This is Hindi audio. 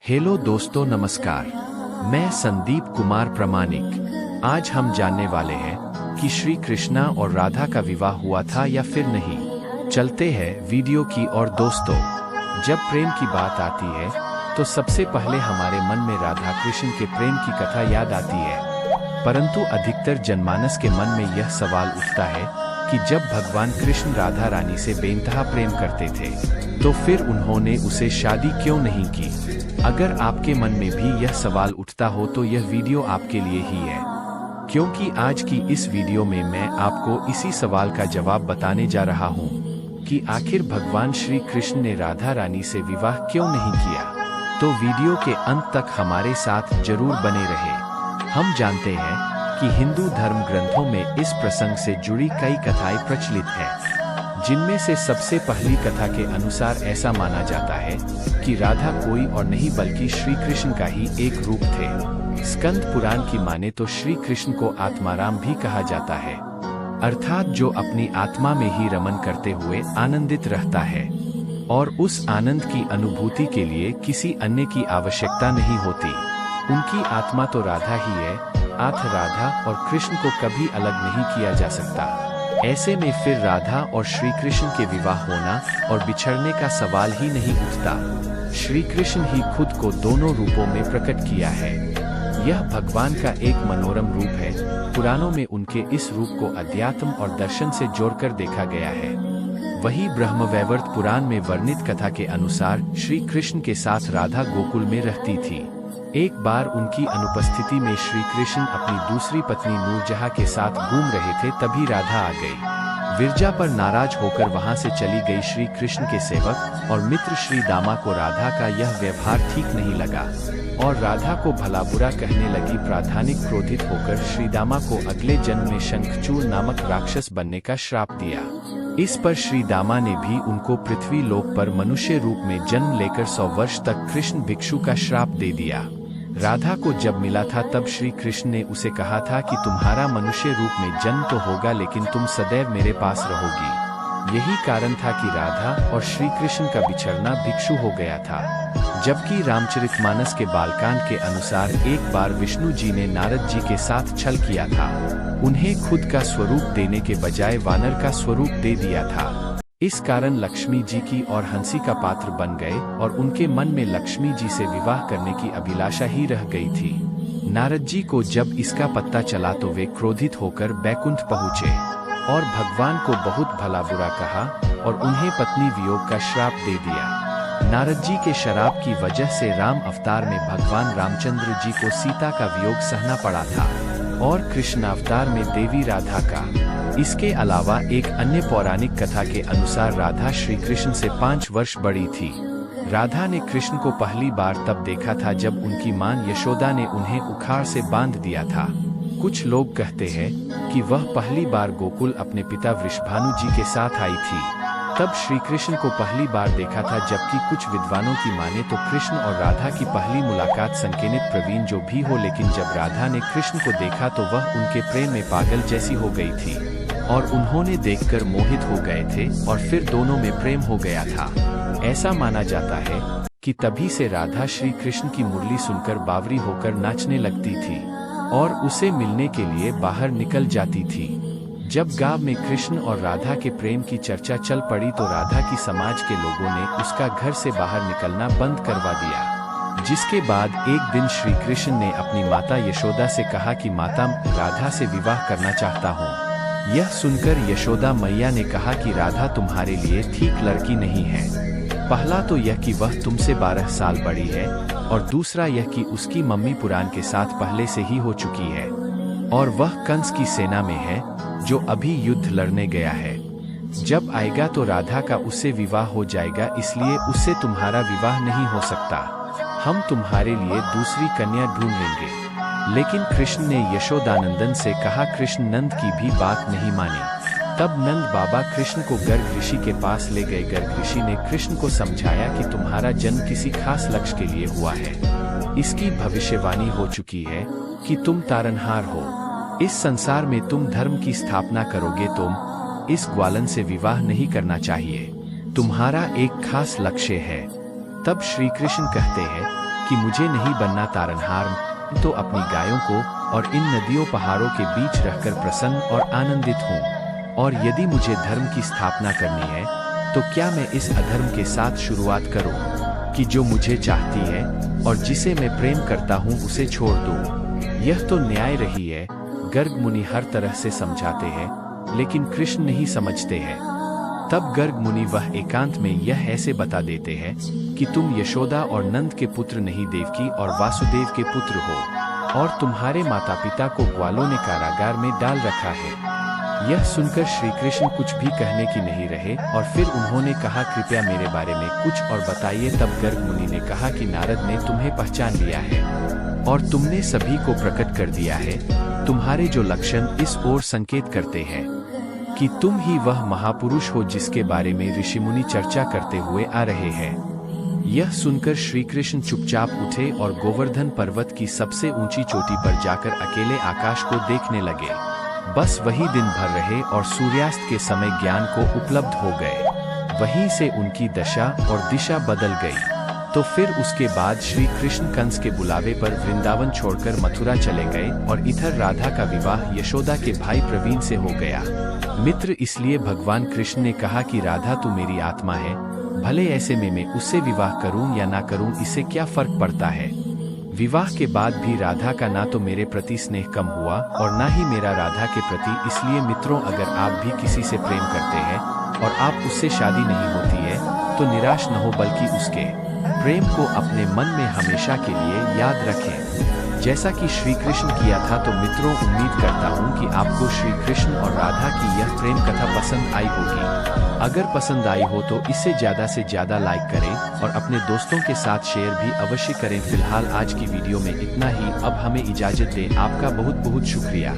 हेलो दोस्तों, नमस्कार। मैं संदीप कुमार प्रमाणिक। आज हम जानने वाले हैं कि श्री कृष्णा और राधा का विवाह हुआ था या फिर नहीं। चलते हैं वीडियो की ओर। दोस्तों, जब प्रेम की बात आती है तो सबसे पहले हमारे मन में राधा कृष्ण के प्रेम की कथा याद आती है। परंतु अधिकतर जनमानस के मन में यह सवाल उठता है कि जब भगवान कृष्ण राधा रानी से बेइंतहा प्रेम करते थे तो फिर उन्होंने उसे शादी क्यों नहीं की। अगर आपके मन में भी यह सवाल उठता हो तो यह वीडियो आपके लिए ही है, क्योंकि आज की इस वीडियो में मैं आपको इसी सवाल का जवाब बताने जा रहा हूँ कि आखिर भगवान श्री कृष्ण ने राधा रानी से विवाह क्यों नहीं किया। तो वीडियो के अंत तक हमारे साथ जरूर बने रहे। हम जानते हैं कि हिंदू धर्म ग्रंथों में इस प्रसंग से जुड़ी कई कथाएं प्रचलित हैं, जिनमें से सबसे पहली कथा के अनुसार ऐसा माना जाता है कि राधा कोई और नहीं बल्कि श्री कृष्ण का ही एक रूप थे। स्कंद पुराण की माने तो श्री कृष्ण को आत्माराम भी कहा जाता है, अर्थात जो अपनी आत्मा में ही रमन करते हुए आनंदित रहता है और उस आनंद की अनुभूति के लिए किसी अन्य की आवश्यकता नहीं होती। उनकी आत्मा तो राधा ही है, अतः राधा और कृष्ण को कभी अलग नहीं किया जा सकता। ऐसे में फिर राधा और श्री कृष्ण के विवाह होना और बिछड़ने का सवाल ही नहीं उठता। श्री कृष्ण ही खुद को दोनों रूपों में प्रकट किया है। यह भगवान का एक मनोरम रूप है। पुराणों में उनके इस रूप को अध्यात्म और दर्शन से जोड़कर देखा गया है। वही ब्रह्मवैवर्त पुराण में वर्णित कथा के अनुसार श्री कृष्ण के साथ राधा गोकुल में रहती थी। एक बार उनकी अनुपस्थिति में श्री कृष्ण अपनी दूसरी पत्नी नूरजहां के साथ घूम रहे थे, तभी राधा आ गई। विरजा पर नाराज होकर वहां से चली गई श्री कृष्ण के सेवक और मित्र श्री दामा को राधा का यह व्यवहार ठीक नहीं लगा और राधा को भला बुरा कहने लगी। प्राधानिक क्रोधित होकर श्री दामा को अगले जन्म में शंखचूड़ नामक राक्षस बनने का श्राप दिया। इस पर श्री दामा ने भी उनको पृथ्वी लोक पर मनुष्य रूप में जन्म लेकर 100 वर्ष तक कृष्ण भिक्षु का श्राप दे दिया। राधा को जब मिला था तब श्री कृष्ण ने उसे कहा था कि तुम्हारा मनुष्य रूप में जन्म तो होगा, लेकिन तुम सदैव मेरे पास रहोगी। यही कारण था कि राधा और श्री कृष्ण का बिछड़ना भिक्षु हो गया था। जबकि रामचरितमानस के बालकांड के अनुसार एक बार विष्णु जी ने नारद जी के साथ छल किया था। उन्हें खुद का स्वरूप देने के बजाय वानर का स्वरूप दे दिया था। इस कारण लक्ष्मी जी की और हंसी का पात्र बन गए और उनके मन में लक्ष्मी जी से विवाह करने की अभिलाषा ही रह गई थी। नारद जी को जब इसका पता चला तो वे क्रोधित होकर बैकुंठ पहुँचे और भगवान को बहुत भला बुरा कहा और उन्हें पत्नी वियोग का श्राप दे दिया। नारद जी के श्राप की वजह से राम अवतार में भगवान रामचंद्र जी को सीता का वियोग सहना पड़ा था और कृष्ण अवतार में देवी राधा का। इसके अलावा एक अन्य पौराणिक कथा के अनुसार राधा श्री कृष्ण से 5 वर्ष बड़ी थी। राधा ने कृष्ण को पहली बार तब देखा था जब उनकी मां यशोदा ने उन्हें उखाड़ से बांध दिया था। कुछ लोग कहते हैं कि वह पहली बार गोकुल अपने पिता वृषभानु जी के साथ आई थी, तब श्री कृष्ण को पहली बार देखा था। जबकि कुछ विद्वानों की माने तो कृष्ण और राधा की पहली मुलाकात संकेतित प्रवीण जो भी हो, लेकिन जब राधा ने कृष्ण को देखा तो वह उनके प्रेम में पागल जैसी हो गई थी और उन्होंने देखकर मोहित हो गए थे और फिर दोनों में प्रेम हो गया था। ऐसा माना जाता है कि तभी से राधा श्री कृष्ण की मुरली सुनकर बावरी होकर नाचने लगती थी और उसे मिलने के लिए बाहर निकल जाती थी। जब गांव में कृष्ण और राधा के प्रेम की चर्चा चल पड़ी तो राधा की समाज के लोगों ने उसका घर से बाहर निकलना बंद करवा दिया। जिसके बाद एक दिन श्री कृष्ण ने अपनी माता यशोदा से कहा कि माता, राधा से विवाह करना चाहता हूँ। यह सुनकर यशोदा मैया ने कहा कि राधा तुम्हारे लिए ठीक लड़की नहीं है। पहला तो यह कि वह तुमसे 12 साल बड़ी है और दूसरा यह कि उसकी मम्मी पुराण के साथ पहले से ही हो चुकी है और वह कंस की सेना में है जो अभी युद्ध लड़ने गया है। जब आएगा तो राधा का उससे विवाह हो जाएगा, इसलिए उससे तुम्हारा विवाह नहीं हो सकता। हम तुम्हारे लिए दूसरी कन्या ढूंढ लेंगे। लेकिन कृष्ण ने यशोदानंदन से कहा। कृष्ण नंद की भी बात नहीं मानी। तब नंद बाबा कृष्ण को गर्ग ऋषि के पास ले गए। गर्ग ऋषि ने कृष्ण को समझाया कि तुम्हारा जन्म किसी खास लक्ष्य के लिए हुआ है। इसकी भविष्यवाणी हो चुकी है कि तुम तारनहार हो। इस संसार में तुम धर्म की स्थापना करोगे। तुम इस ग्वालन से विवाह नहीं करना चाहिए। तुम्हारा एक खास लक्ष्य है। तब श्री कृष्ण कहते हैं कि मुझे नहीं बनना तारनहार, तो अपनी गायों को और इन नदियों पहाड़ों के बीच रहकर प्रसन्न और आनंदित हूँ। और यदि मुझे धर्म की स्थापना करनी है तो क्या मैं इस अधर्म के साथ शुरुआत करूँ कि जो मुझे चाहती है और जिसे मैं प्रेम करता हूँ उसे छोड़ दूँ? यह तो न्याय रही है। गर्ग मुनि हर तरह से समझाते हैं, लेकिन कृष्ण नहीं समझते हैं। तब गर्ग मुनि वह एकांत में यह ऐसे बता देते हैं कि तुम यशोदा और नंद के पुत्र नहीं, देवकी और वासुदेव के पुत्र हो, और तुम्हारे माता पिता को ग्वालों ने कारागार में डाल रखा है। यह सुनकर श्री कृष्ण कुछ भी कहने की नहीं रहे और फिर उन्होंने कहा, कृपया मेरे बारे में कुछ और बताइए। तब गर्ग मुनि ने कहा कि नारद ने तुम्हें पहचान लिया है और तुमने सभी को प्रकट कर दिया है। तुम्हारे जो लक्षण इस ओर संकेत करते हैं कि तुम ही वह महापुरुष हो जिसके बारे में ऋषिमुनि चर्चा करते हुए आ रहे हैं। यह सुनकर श्री कृष्ण चुपचाप उठे और गोवर्धन पर्वत की सबसे ऊंची चोटी पर जाकर अकेले आकाश को देखने लगे। बस वही दिन भर रहे और सूर्यास्त के समय ज्ञान को उपलब्ध हो गए। वहीं से उनकी दशा और दिशा बदल गई। तो फिर उसके बाद श्री कृष्ण कंस के बुलावे पर वृंदावन छोड़कर मथुरा चले गए और इधर राधा का विवाह यशोदा के भाई प्रवीण से हो गया। मित्र, इसलिए भगवान कृष्ण ने कहा कि राधा तू मेरी आत्मा है, भले ऐसे में मैं उससे विवाह करूं या ना करूं, इससे क्या फर्क पड़ता है। विवाह के बाद भी राधा का ना तो मेरे प्रति स्नेह कम हुआ और ना ही मेरा राधा के प्रति। इसलिए मित्रों, अगर आप भी किसी से प्रेम करते हैं और आप उससे शादी नहीं होती है तो निराश न हो, बल्कि उसके प्रेम को अपने मन में हमेशा के लिए याद रखें, जैसा कि श्री कृष्ण किया था। तो मित्रों, उम्मीद करता हूँ कि आपको श्री कृष्ण और राधा की यह प्रेम कथा पसंद आई होगी। अगर पसंद आई हो तो इसे ज़्यादा से ज़्यादा लाइक करें और अपने दोस्तों के साथ शेयर भी अवश्य करें। फिलहाल आज की वीडियो में इतना ही। अब हमें इजाज़त दें। आपका बहुत बहुत शुक्रिया।